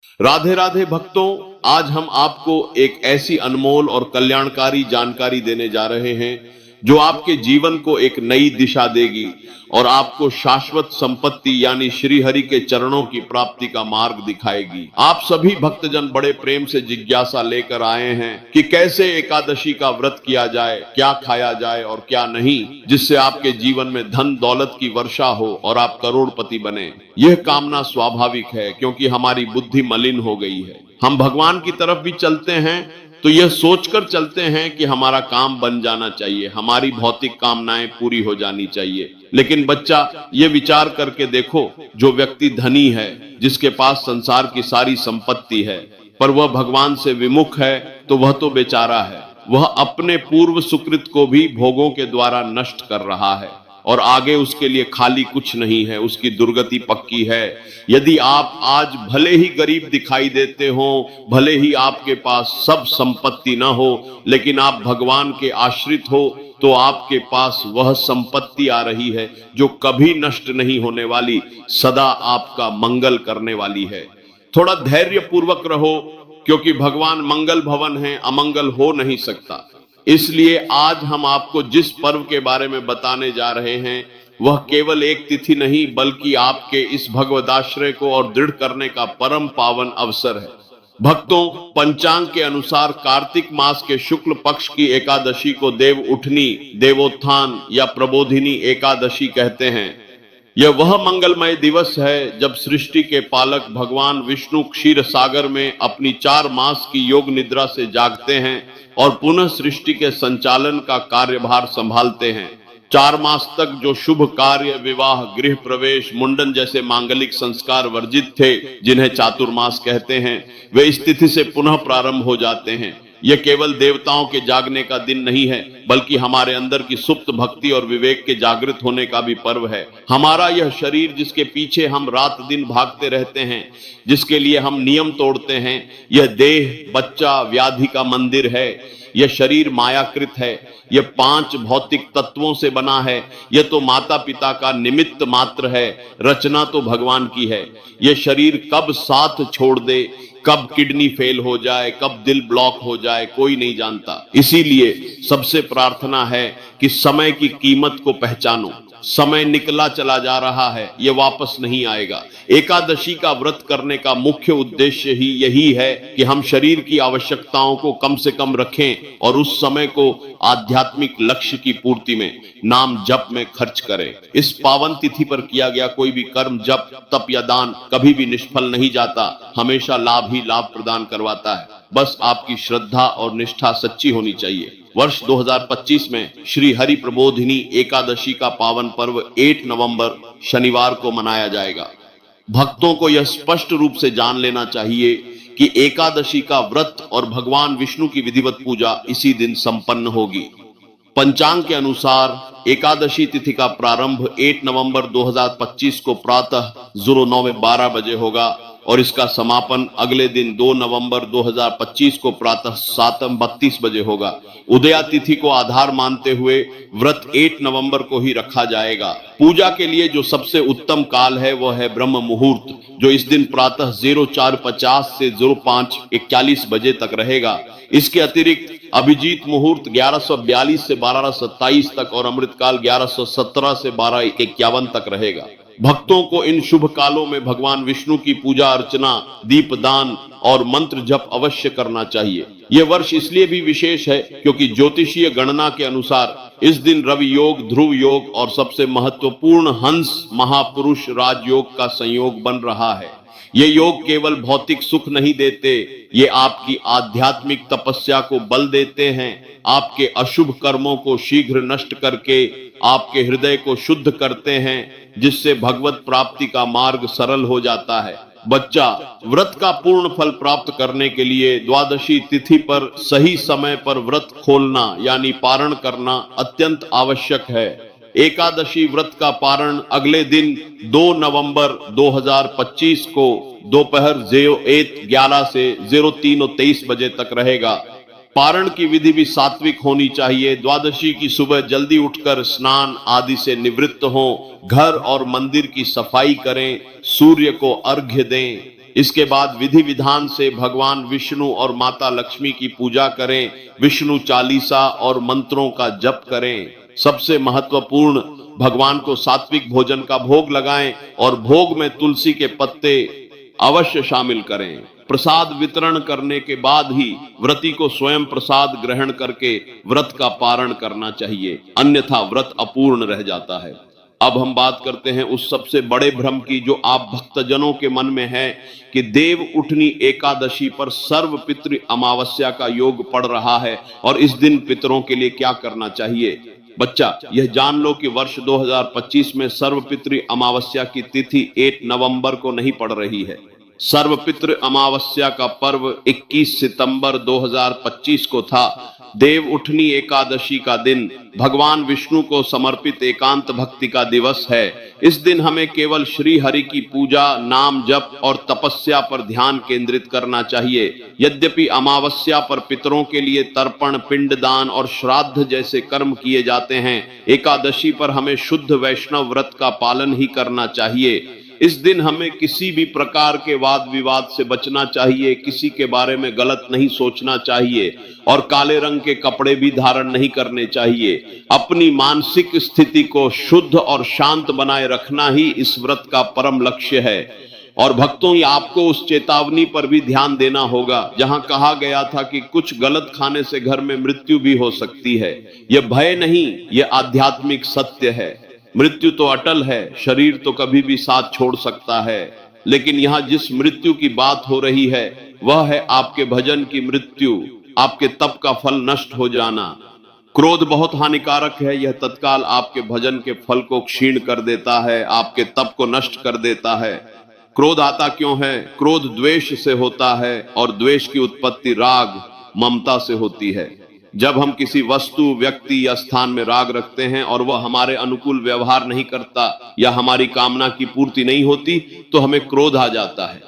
राधे राधे भक्तों, आज हम आपको एक ऐसी अनमोल और कल्याणकारी जानकारी देने जा रहे हैं जो आपके जीवन को एक नई दिशा देगी और आपको शाश्वत संपत्ति यानी श्री हरि के चरणों की प्राप्ति का मार्ग दिखाएगी। आप सभी भक्तजन बड़े प्रेम से जिज्ञासा लेकर आए हैं कि कैसे एकादशी का व्रत किया जाए, क्या खाया जाए और क्या नहीं, जिससे आपके जीवन में धन दौलत की वर्षा हो और आप करोड़पति बने। यह कामना स्वाभाविक है क्योंकि हमारी बुद्धि मलिन हो गई है। हम भगवान की तरफ भी चलते हैं तो यह सोचकर चलते हैं कि हमारा काम बन जाना चाहिए, हमारी भौतिक कामनाएं पूरी हो जानी चाहिए। लेकिन बच्चा, ये विचार करके देखो, जो व्यक्ति धनी है, जिसके पास संसार की सारी संपत्ति है, पर वह भगवान से विमुख है, तो वह तो बेचारा है। वह अपने पूर्व सुकृत को भी भोगों के द्वारा नष्ट कर रहा है और आगे उसके लिए खाली कुछ नहीं है, उसकी दुर्गति पक्की है। यदि आप आज भले ही गरीब दिखाई देते हो, भले ही आपके पास सब संपत्ति ना हो, लेकिन आप भगवान के आश्रित हो, तो आपके पास वह संपत्ति आ रही है जो कभी नष्ट नहीं होने वाली, सदा आपका मंगल करने वाली है। थोड़ा धैर्य पूर्वक रहो, क्योंकि भगवान मंगल भवन है, अमंगल हो नहीं सकता। इसलिए आज हम आपको जिस पर्व के बारे में बताने जा रहे हैं, वह केवल एक तिथि नहीं, बल्कि आपके इस भगवदाश्रय को और दृढ़ करने का परम पावन अवसर है। भक्तों, पंचांग के अनुसार कार्तिक मास के शुक्ल पक्ष की एकादशी को देव उठनी, देवोत्थान या प्रबोधिनी एकादशी कहते हैं। यह वह मंगलमय दिवस है जब सृष्टि के पालक भगवान विष्णु क्षीर सागर में अपनी 4 मास की योग निद्रा से जागते हैं और पुनः सृष्टि के संचालन का कार्यभार संभालते हैं। 4 मास तक जो शुभ कार्य, विवाह, गृह प्रवेश, मुंडन जैसे मांगलिक संस्कार वर्जित थे, जिन्हें चातुर्मास कहते हैं, वे इस तिथि से पुनः प्रारंभ हो जाते हैं। यह केवल देवताओं के जागने का दिन नहीं है, बल्कि हमारे अंदर की सुप्त भक्ति और विवेक के जागृत होने का भी पर्व है। हमारा यह शरीर, जिसके पीछे हम रात दिन भागते रहते हैं, जिसके लिए हम नियम तोड़ते हैं, यह देह बच्चा व्याधि का मंदिर है। यह शरीर मायाकृत है, यह 5 भौतिक तत्वों से बना है। यह तो माता पिता का निमित्त मात्र है, रचना तो भगवान की है। यह शरीर कब साथ छोड़ दे, कब किडनी फेल हो जाए, कब दिल ब्लॉक हो जाए, कोई नहीं जानता। इसीलिए सबसे प्रार्थना है कि समय की कीमत को पहचानो। समय निकला चला जा रहा है, यह वापस नहीं आएगा। एकादशी का व्रत करने का मुख्य उद्देश्य ही यही है कि हम शरीर की आवश्यकताओं को कम से कम रखें और उस समय को आध्यात्मिक लक्ष्य की पूर्ति में, नाम जप में खर्च करें। इस पावन तिथि पर किया गया कोई भी कर्म, जप, तप या दान कभी भी निष्फल नहीं जाता, हमेशा लाभ ही लाभ प्रदान करवाता है। बस आपकी श्रद्धा और निष्ठा सच्ची होनी चाहिए। वर्ष 2025 में श्री हरि प्रबोधिनी एकादशी का पावन पर्व 8 नवंबर शनिवार को मनाया जाएगा। भक्तों को यह स्पष्ट रूप से जान लेना चाहिए कि एकादशी का व्रत और भगवान विष्णु की विधिवत पूजा इसी दिन संपन्न होगी। पंचांग के अनुसार एकादशी तिथि का प्रारंभ 8 नवंबर 2025 को प्रातः 09:12 बजे होगा और इसका समापन अगले दिन 2 नवंबर 2025 को प्रातः 7:32 बजे होगा। उदया तिथि को आधार मानते हुए व्रत 8 नवंबर को ही रखा जाएगा। पूजा के लिए जो सबसे उत्तम काल है वह है ब्रह्म मुहूर्त, जो इस दिन प्रातः 04:50 से 05:41 बजे तक रहेगा। इसके अतिरिक्त अभिजीत मुहूर्त 1142 से 1227 तक और अमृतकाल 1117 से 1251 तक रहेगा। भक्तों को इन शुभ कालों में भगवान विष्णु की पूजा अर्चना, दीपदान और मंत्र जप अवश्य करना चाहिए। यह वर्ष इसलिए भी विशेष है क्योंकि ज्योतिषीय गणना के अनुसार इस दिन रवि योग, ध्रुव योग और सबसे महत्वपूर्ण हंस महापुरुष राजयोग का संयोग बन रहा है। ये योग केवल भौतिक सुख नहीं देते, ये आपकी आध्यात्मिक तपस्या को बल देते हैं, आपके अशुभ कर्मों को शीघ्र नष्ट करके आपके हृदय को शुद्ध करते हैं, जिससे भगवत प्राप्ति का मार्ग सरल हो जाता है। बच्चा, व्रत का पूर्ण फल प्राप्त करने के लिए द्वादशी तिथि पर सही समय पर व्रत खोलना यानी पारण करना अत्यंत आवश्यक है। एकादशी व्रत का पारण अगले दिन 2 नवंबर 2025 को दोपहर 11 से 03:23 बजे तक रहेगा। पारण की विधि भी सात्विक होनी चाहिए। द्वादशी की सुबह जल्दी उठकर स्नान आदि से निवृत्त हों, घर और मंदिर की सफाई करें, सूर्य को अर्घ्य दें, इसके बाद विधि विधान से भगवान विष्णु और माता लक्ष्मी की पूजा करें, विष्णु चालीसा और मंत्रों का जप करें। सबसे महत्वपूर्ण, भगवान को सात्विक भोजन का भोग लगाएं और भोग में तुलसी के पत्ते अवश्य शामिल करें। प्रसाद वितरण करने के बाद ही व्रती को स्वयं प्रसाद ग्रहण करके व्रत का पारण करना चाहिए, अन्यथा व्रत अपूर्ण रह जाता है। अब हम बात करते हैं उस सबसे बड़े भ्रम की जो आप भक्तजनों के मन में है कि देव उठनी एकादशी पर सर्व पितृ अमावस्या का योग पड़ रहा है और इस दिन पितरों के लिए क्या करना चाहिए। बच्चा, यह जान लो कि वर्ष 2025 में सर्वपितृ अमावस्या की तिथि 8 नवंबर को नहीं पड़ रही है। सर्वपितृ अमावस्या का पर्व 21 सितंबर 2025 को था। देव उठनी एकादशी का दिन भगवान विष्णु को समर्पित एकांत भक्ति का दिवस है। इस दिन हमें केवल श्री हरि की पूजा, नाम जप और तपस्या पर ध्यान केंद्रित करना चाहिए। यद्यपि अमावस्या पर पितरों के लिए तर्पण, पिंडदान और श्राद्ध जैसे कर्म किए जाते हैं, एकादशी पर हमें शुद्ध वैष्णव व्रत का पालन ही करना चाहिए। इस दिन हमें किसी भी प्रकार के वाद विवाद से बचना चाहिए, किसी के बारे में गलत नहीं सोचना चाहिए और काले रंग के कपड़े भी धारण नहीं करने चाहिए। अपनी मानसिक स्थिति को शुद्ध और शांत बनाए रखना ही इस व्रत का परम लक्ष्य है। और भक्तों, आपको उस चेतावनी पर भी ध्यान देना होगा जहां कहा गया था कि कुछ गलत खाने से घर में मृत्यु भी हो सकती है। यह भय नहीं, यह आध्यात्मिक सत्य है। मृत्यु तो अटल है, शरीर तो कभी भी साथ छोड़ सकता है, लेकिन यहाँ जिस मृत्यु की बात हो रही है वह है आपके भजन की मृत्यु, आपके तप का फल नष्ट हो जाना। क्रोध बहुत हानिकारक है, यह तत्काल आपके भजन के फल को क्षीण कर देता है, आपके तप को नष्ट कर देता है। क्रोध आता क्यों है? क्रोध द्वेष से होता है और द्वेष की उत्पत्ति राग, ममता से होती है। जब हम किसी वस्तु, व्यक्ति या स्थान में राग रखते हैं और वह हमारे अनुकूल व्यवहार नहीं करता या हमारी कामना की पूर्ति नहीं होती तो हमें क्रोध आ जाता है।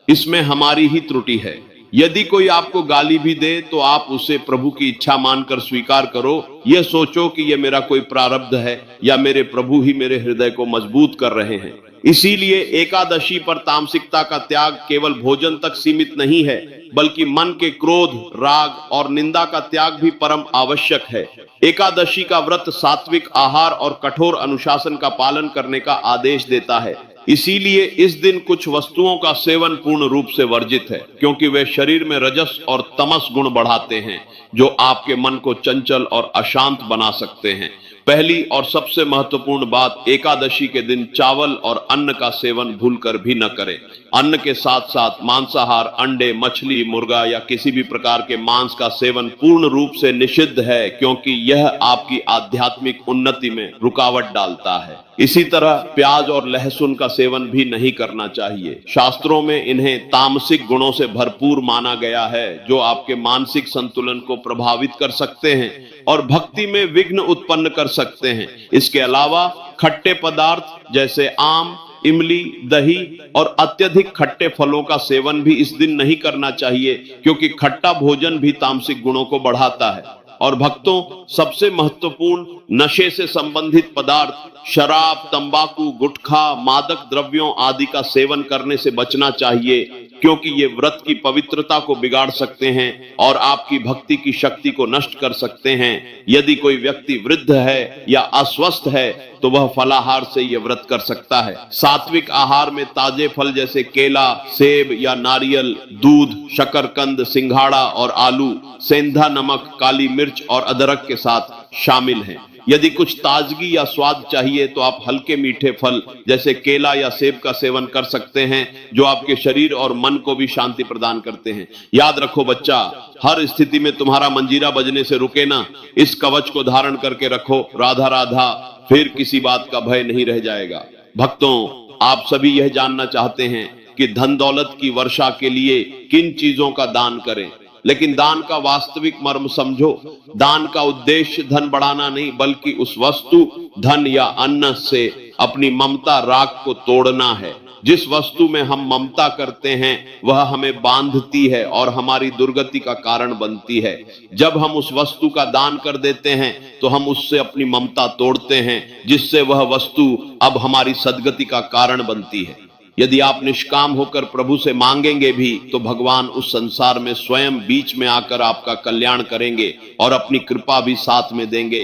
इसमें हमारी ही त्रुटि है। यदि कोई आपको गाली भी दे तो आप उसे प्रभु की इच्छा मानकर स्वीकार करो। यह सोचो कि यह मेरा कोई प्रारब्ध है या मेरे प्रभु ही मेरे हृदय को मजबूत कर रहे हैं। इसीलिए एकादशी पर तामसिकता का त्याग केवल भोजन तक सीमित नहीं है, बल्कि मन के क्रोध, राग और निंदा का त्याग भी परम आवश्यक है। एकादशी का व्रत सात्विक आहार और कठोर अनुशासन का पालन करने का आदेश देता है। इसीलिए इस दिन कुछ वस्तुओं का सेवन पूर्ण रूप से वर्जित है, क्योंकि वे शरीर में रजस और तमस गुण बढ़ाते हैं जो आपके मन को चंचल और अशांत बना सकते हैं। पहली और सबसे महत्वपूर्ण बात, एकादशी के दिन चावल और अन्न का सेवन भूलकर भी न करें। अन्न के साथ साथ मांसाहार, अंडे, मछली, मुर्गा या किसी भी प्रकार के मांस का सेवन पूर्ण रूप से निषिद्ध है, क्योंकि यह आपकी आध्यात्मिक उन्नति में रुकावट डालता है। इसी तरह प्याज और लहसुन का सेवन भी नहीं करना चाहिए। शास्त्रों में इन्हें तामसिक गुणों से भरपूर माना गया है जो आपके मानसिक संतुलन को प्रभावित कर सकते हैं और भक्ति में विघ्न उत्पन्न कर सकते हैं। इसके अलावा खट्टे पदार्थ जैसे आम, इमली, दही और अत्यधिक खट्टे फलों का सेवन भी इस दिन नहीं करना चाहिए, क्योंकि खट्टा भोजन भी तामसिक गुणों को बढ़ाता है। और भक्तों, सबसे महत्वपूर्ण नशे से संबंधित पदार्थ शराब, तंबाकू, गुटखा, मादक द्रव्यों आदि का सेवन करने से बचना चाहिए, क्योंकि ये व्रत की पवित्रता को बिगाड़ सकते हैं और आपकी भक्ति की शक्ति को नष्ट कर सकते हैं। यदि कोई व्यक्ति वृद्ध है या अस्वस्थ है तो वह फलाहार से यह व्रत कर सकता है। सात्विक आहार में ताजे फल जैसे केला, सेब या नारियल, दूध, शकरकंद, सिंघाड़ा और आलू, सेंधा नमक, काली मिर्च और अदरक के साथ शामिल हैं। यदि कुछ ताजगी या स्वाद चाहिए तो आप हल्के मीठे फल जैसे केला या सेब का सेवन कर सकते हैं, जो आपके शरीर और मन को भी शांति प्रदान करते हैं। याद रखो बच्चा, हर स्थिति में तुम्हारा मंजीरा बजने से रुके ना। इस कवच को धारण करके रखो, राधा राधा, फिर किसी बात का भय नहीं रह जाएगा। भक्तों, आप सभी यह जानना चाहते हैं कि धन दौलत की वर्षा के लिए किन चीजों का दान करें, लेकिन दान का वास्तविक मर्म समझो। दान का उद्देश्य धन बढ़ाना नहीं, बल्कि उस वस्तु, धन या अन्न से अपनी ममता, राग को तोड़ना है। जिस वस्तु में हम ममता करते हैं वह हमें बांधती है और हमारी दुर्गति का कारण बनती है। जब हम उस वस्तु का दान कर देते हैं तो हम उससे अपनी ममता तोड़ते हैं, जिससे वह वस्तु अब हमारी सद्गति का कारण बनती है। यदि आप निष्काम होकर प्रभु से मांगेंगे भी तो भगवान उस संसार में स्वयं बीच में आकर आपका कल्याण करेंगे और अपनी कृपा भी साथ में देंगे।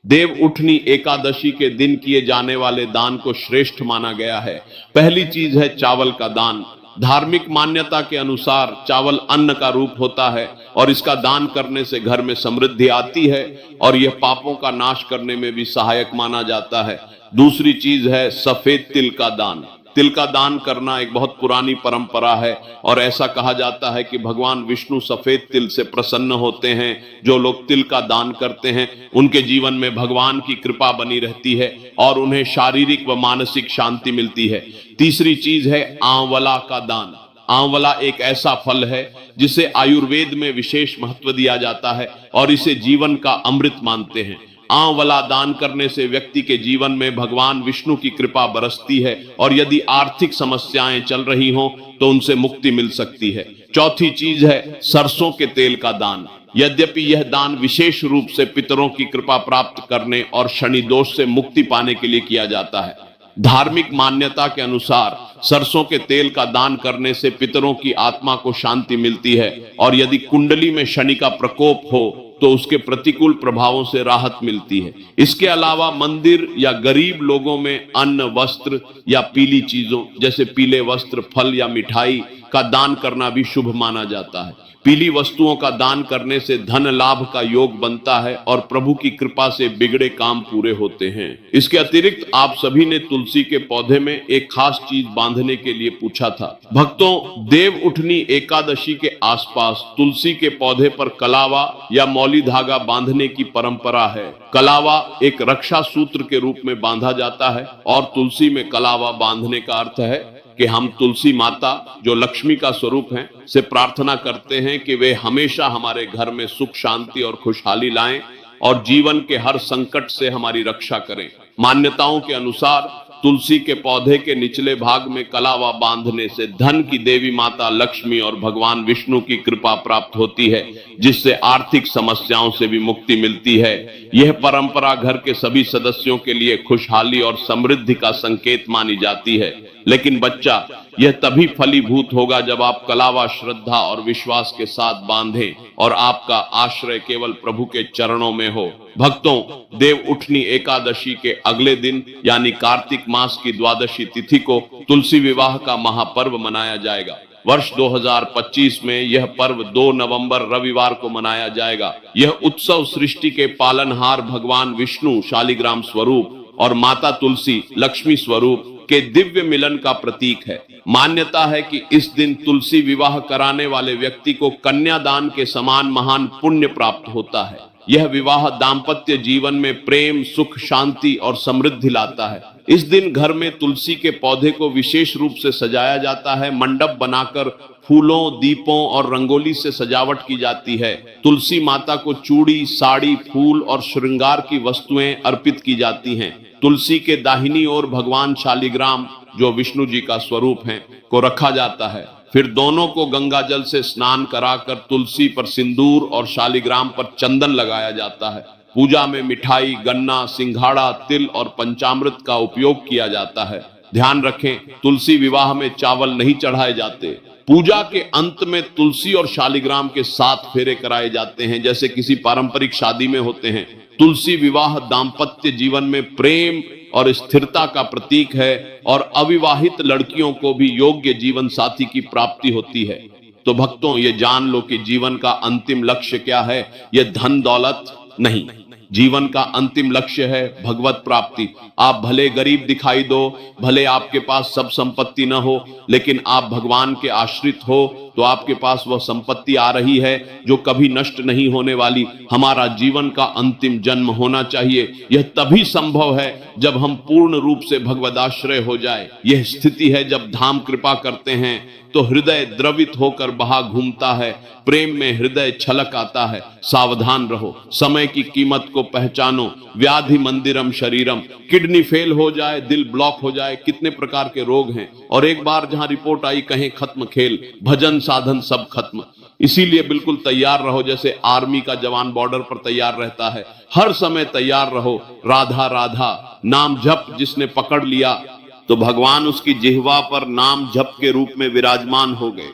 देव उठनी एकादशी के दिन किए जाने वाले दान को श्रेष्ठ माना गया है। पहली चीज है चावल का दान। धार्मिक मान्यता के अनुसार चावल अन्न का रूप होता है और इसका दान करने से घर में समृद्धि आती है और यह पापों का नाश करने में भी सहायक माना जाता है। दूसरी चीज है सफेद तिल का दान। तिल का दान करना एक बहुत पुरानी परंपरा है और ऐसा कहा जाता है कि भगवान विष्णु सफेद तिल से प्रसन्न होते हैं। जो लोग तिल का दान करते हैं उनके जीवन में भगवान की कृपा बनी रहती है और उन्हें शारीरिक व मानसिक शांति मिलती है। तीसरी चीज है आंवला का दान। आंवला एक ऐसा फल है जिसे आयुर्वेद में विशेष महत्व दिया जाता है और इसे जीवन का अमृत मानते हैं। आंवला दान करने से व्यक्ति के जीवन में भगवान विष्णु की कृपा बरसती है और यदि आर्थिक समस्याएं चल रही हों तो उनसे मुक्ति मिल सकती है। चौथी चीज है सरसों के तेल का दान। यद्यपि यह दान विशेष रूप से पितरों की कृपा प्राप्त करने और शनि दोष से मुक्ति पाने के लिए किया जाता है। धार्मिक मान्यता के अनुसार सरसों के तेल का दान करने से पितरों की आत्मा को शांति मिलती है और यदि कुंडली में शनि का प्रकोप हो तो उसके प्रतिकूल प्रभावों से राहत मिलती है। इसके अलावा मंदिर या गरीब लोगों में अन्न, वस्त्र या पीली चीजों जैसे पीले वस्त्र, फल या मिठाई का दान करना भी शुभ माना जाता है। पीली वस्तुओं का दान करने से धन लाभ का योग बनता है और प्रभु की कृपा से बिगड़े काम पूरे होते हैं। इसके अतिरिक्त आप सभी ने तुलसी के पौधे में एक खास चीज बांधने के लिए पूछा था। भक्तों, देव उठनी एकादशी के आसपास तुलसी के पौधे पर कलावा या मौली धागा बांधने की परंपरा है। कलावा एक रक्षा सूत्र के रूप में बांधा जाता है और तुलसी में कलावा बांधने का अर्थ है कि हम तुलसी माता जो लक्ष्मी का स्वरूप हैं से प्रार्थना करते हैं कि वे हमेशा हमारे घर में सुख, शांति और खुशहाली लाएं और जीवन के हर संकट से हमारी रक्षा करें। मान्यताओं के अनुसार तुलसी के पौधे के निचले भाग में कलावा बांधने से धन की देवी माता लक्ष्मी और भगवान विष्णु की कृपा प्राप्त होती है, जिससे आर्थिक समस्याओं से भी मुक्ति मिलती है। यह परंपरा घर के सभी सदस्यों के लिए खुशहाली और समृद्धि का संकेत मानी जाती है। लेकिन बच्चा, यह तभी फलीभूत होगा जब आप कलावा श्रद्धा और विश्वास के साथ बांधें और आपका आश्रय केवल प्रभु के चरणों में हो। भक्तों, देव उठनी एकादशी के अगले दिन यानी कार्तिक मास की द्वादशी तिथि को तुलसी विवाह का महापर्व मनाया जाएगा। वर्ष 2025 में यह पर्व 2 नवंबर रविवार को मनाया जाएगा। यह उत्सव सृष्टि के पालनहार भगवान विष्णु शालिग्राम स्वरूप और माता तुलसी लक्ष्मी स्वरूप के दिव्य मिलन का प्रतीक है। मान्यता है कि इस दिन तुलसी विवाह कराने वाले व्यक्ति को कन्यादान के समान महान पुण्य प्राप्त होता है। यह विवाह दाम्पत्य जीवन में प्रेम, सुख, शांति और समृद्धि लाता है। इस दिन घर में तुलसी के पौधे को विशेष रूप से सजाया जाता है। मंडप बनाकर फूलों, दीपों और रंगोली से सजावट की जाती है। तुलसी माता को चूड़ी, साड़ी, फूल और श्रृंगार की वस्तुएं अर्पित की जाती हैं। तुलसी के दाहिनी ओर भगवान शालिग्राम जो विष्णु जी का स्वरूप हैं को रखा जाता है। फिर दोनों को गंगा जल से स्नान कराकर तुलसी पर सिंदूर और शालिग्राम पर चंदन लगाया जाता है। पूजा में मिठाई, गन्ना, सिंघाड़ा, तिल और पंचामृत का उपयोग किया जाता है। ध्यान रखें, तुलसी विवाह में चावल नहीं चढ़ाए जाते। पूजा के अंत में तुलसी और शालिग्राम के 7 फेरे कराए जाते हैं जैसे किसी पारंपरिक शादी में होते हैं। तुलसी विवाह दाम्पत्य जीवन में प्रेम और स्थिरता का प्रतीक है और अविवाहित लड़कियों को भी योग्य जीवन साथी की प्राप्ति होती है। तो भक्तों, ये जान लो कि जीवन का अंतिम लक्ष्य क्या है। यह धन दौलत नहीं, जीवन का अंतिम लक्ष्य है भगवत प्राप्ति। आप भले गरीब दिखाई दो, भले आपके पास सब संपत्ति न हो, लेकिन आप भगवान के आश्रित हो तो आपके पास वह संपत्ति आ रही है जो कभी नष्ट नहीं होने वाली। हमारा जीवन का अंतिम जन्म होना चाहिए। यह तभी संभव है जब हम पूर्ण रूप से भगवदाश्रय हो जाए। यह स्थिति है जब धाम कृपा करते हैं तो हृदय द्रवित होकर बहा घूमता है, प्रेम में हृदय छलक आता है। सावधान रहो, समय की कीमत को पहचानो। व्याधि मंदिरम शरीरम, किडनी फेल हो जाए, दिल ब्लॉक हो जाए, कितने प्रकार के रोग हैं और एक बार जहां रिपोर्ट आई कहें खत्म खेल, भजन साधन सब खत्म। इसीलिए बिल्कुल तैयार रहो, जैसे आर्मी का जवान बॉर्डर पर तैयार रहता है। हर समय तैयार रहो। राधा राधा नाम जप जिसने पकड़ लिया तो भगवान उसकी जिह्वा पर नाम जप के रूप में विराजमान हो गए।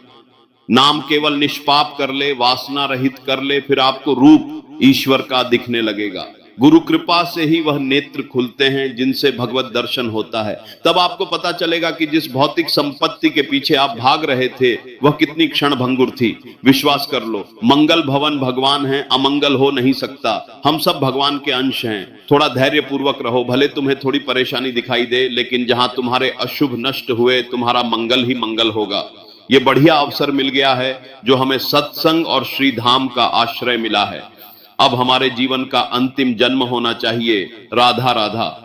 नाम केवल निष्पाप कर ले, वासना रहित कर ले, फिर आपको रूप ईश्वर का दिखने लगेगा। गुरु कृपा से ही वह नेत्र खुलते हैं जिनसे भगवत दर्शन होता है। तब आपको पता चलेगा कि जिस भौतिक संपत्ति के पीछे आप भाग रहे थे वह कितनी क्षण भंगुर थी। विश्वास कर लो, मंगल भवन भगवान है, अमंगल हो नहीं सकता। हम सब भगवान के अंश हैं। थोड़ा धैर्य पूर्वक रहो, भले तुम्हें थोड़ी परेशानी दिखाई दे, लेकिन जहां तुम्हारे अशुभ नष्ट हुए तुम्हारा मंगल ही मंगल होगा। ये बढ़िया अवसर मिल गया है जो हमें सत्संग और श्री धाम का आश्रय मिला है। अब हमारे जीवन का अंतिम जन्म होना चाहिए। राधा राधा।